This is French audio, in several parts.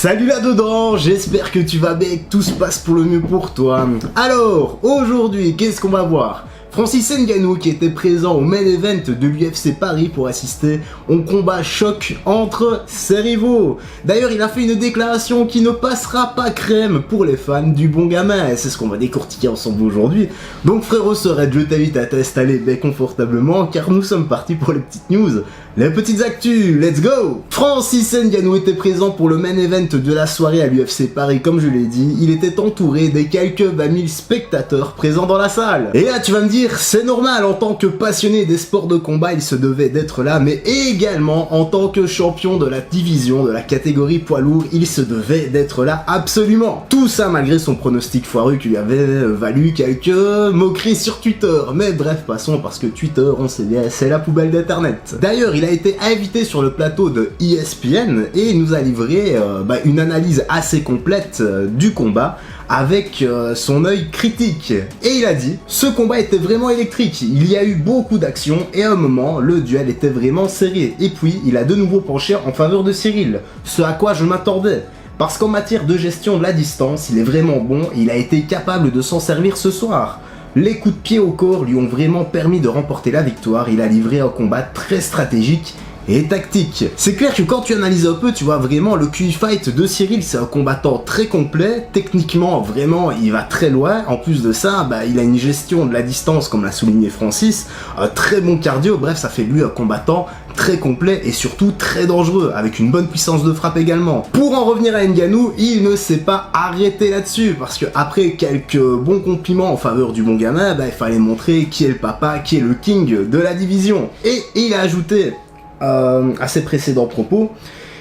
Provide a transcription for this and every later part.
Salut là-dedans, j'espère que tu vas bien et que tout se passe pour le mieux pour toi. Alors, aujourd'hui, qu'est-ce qu'on va voir ? Francis Ngannou qui était présent au main event de l'UFC Paris pour assister au combat choc entre ses rivaux. D'ailleurs, il a fait une déclaration qui ne passera pas crème pour les fans du bon gamin. C'est ce qu'on va décortiquer ensemble aujourd'hui. Donc frérot Sorette, je t'invite à t'installer bien confortablement car nous sommes partis pour les petites news. Les petites actus, let's go! Francis Ngannou était présent pour le main event de la soirée à l'UFC Paris, comme je l'ai dit. Il était entouré des quelques 20 000 spectateurs présents dans la salle. Et là, tu vas me dire, c'est normal, en tant que passionné des sports de combat, il se devait d'être là, mais également en tant que champion de la division, de la catégorie poids lourd, il se devait d'être là absolument. Tout ça malgré son pronostic foireux qui lui avait valu quelques moqueries sur Twitter. Mais bref, passons parce que Twitter, on sait bien, c'est la poubelle d'internet. D'ailleurs, il a été invité sur le plateau de ESPN et il nous a livré une analyse assez complète du combat avec son œil critique. Et il a dit, ce combat était vraiment électrique, il y a eu beaucoup d'actions et à un moment, le duel était vraiment serré. Et puis, il a de nouveau penché en faveur de Cyril, ce à quoi je m'attendais. Parce qu'en matière de gestion de la distance, il est vraiment bon et il a été capable de s'en servir ce soir. Les coups de pied au corps lui ont vraiment permis de remporter la victoire, il a livré un combat très stratégique et tactique. C'est clair que quand tu analyses un peu, tu vois vraiment le QI fight de Cyril, c'est un combattant très complet, techniquement vraiment il va très loin, en plus de ça, il a une gestion de la distance comme l'a souligné Francis, un très bon cardio, bref ça fait de lui un combattant très complet et surtout très dangereux, avec une bonne puissance de frappe également. Pour en revenir à Ngannou, il ne s'est pas arrêté là-dessus, parce que après quelques bons compliments en faveur du bon gamin, il fallait montrer qui est le papa, qui est le king de la division. Et il a ajouté à ses précédents propos,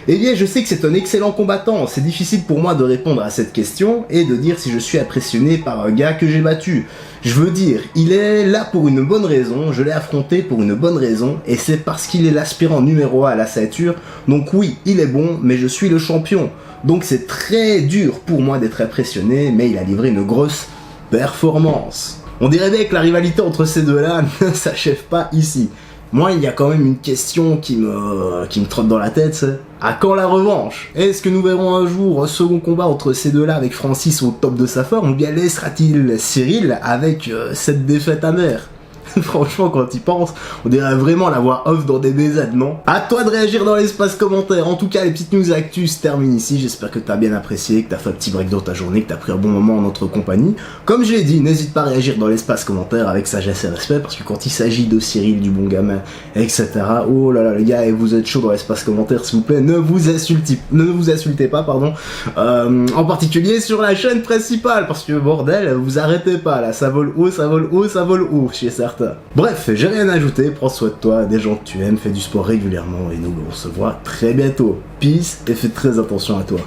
eh bien je sais que c'est un excellent combattant, c'est difficile pour moi de répondre à cette question et de dire si je suis impressionné par un gars que j'ai battu. Je veux dire, il est là pour une bonne raison, je l'ai affronté pour une bonne raison, et c'est parce qu'il est l'aspirant numéro 1 à la ceinture, donc oui, il est bon, mais je suis le champion. Donc c'est très dur pour moi d'être impressionné, mais il a livré une grosse performance. On dirait bien que la rivalité entre ces deux-là ne s'achève pas ici. Moi, il y a quand même une question qui me trotte dans la tête, c'est à quand la revanche? Est-ce que nous verrons un jour un second combat entre ces deux-là avec Francis au top de sa forme, ou bien laissera-t-il Cyril avec cette défaite amère? Franchement, quand il pense, on dirait vraiment la voix off dans des BZ, non? À toi de réagir dans l'espace commentaire. En tout cas, les petites news actus se terminent ici. J'espère que t'as bien apprécié, que t'as fait un petit break dans ta journée, que t'as pris un bon moment en notre compagnie. Comme je l'ai dit, n'hésite pas à réagir dans l'espace commentaire avec sagesse et respect, parce que quand il s'agit de Cyril, du bon gamin, etc. Oh là là, les gars, vous êtes chaud dans l'espace commentaire, s'il vous plaît. Ne vous insultez pas, pardon. En particulier sur la chaîne principale, parce que bordel, vous arrêtez pas là. Ça vole haut, ça vole haut, ça vole haut chez certains. Bref, j'ai rien à ajouter, prends soin de toi, des gens que tu aimes, fais du sport régulièrement et nous on se voit très bientôt. Peace et fais très attention à toi.